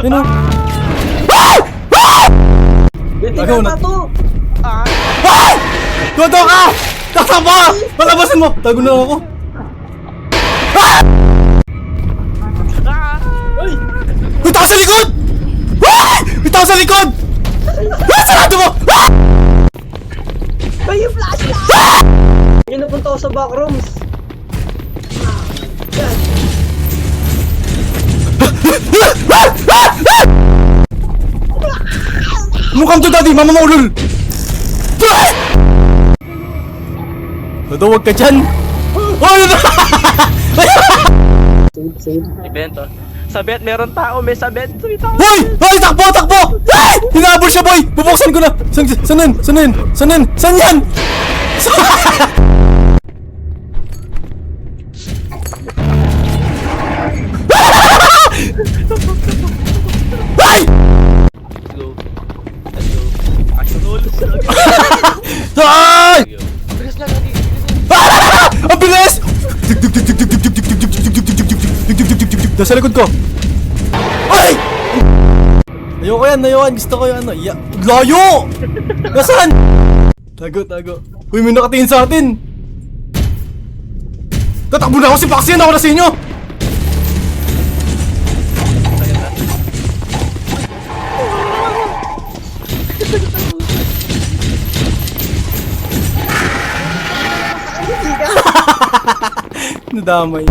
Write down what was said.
Yun o. Tingnan na to. Tuto ka! Takbo! Palabasin mo! Tago na ako. May tao sa likod! May tao sa likod! Sarado mo! May flashlight! Yung napunta ako sa backrooms. Yan. Mukhang to daddy, mama maulol! Todo, huwag ka dyan! Oh, Save. Ibento. Sa bet, meron tao. May sa bet. May tao. Hoy! Hoy! Takbo! Takbo! Ay! Hinabol siya, boy! Bubuksan ko na! Saan yan? Saan yan? Saan yan? Saan yan? Ay! Let's go. Let's go. Action roll. Ay! Bilis na lagi. Ang bilis! Nasa likod ko. Ay! Ayoko yan, gusto ko yung ano. Layo! Nasaan? Tago. Uy, may nakatingin sa atin. Tatakbo na ako si Paxi, ako na sa inyo. Nadamay.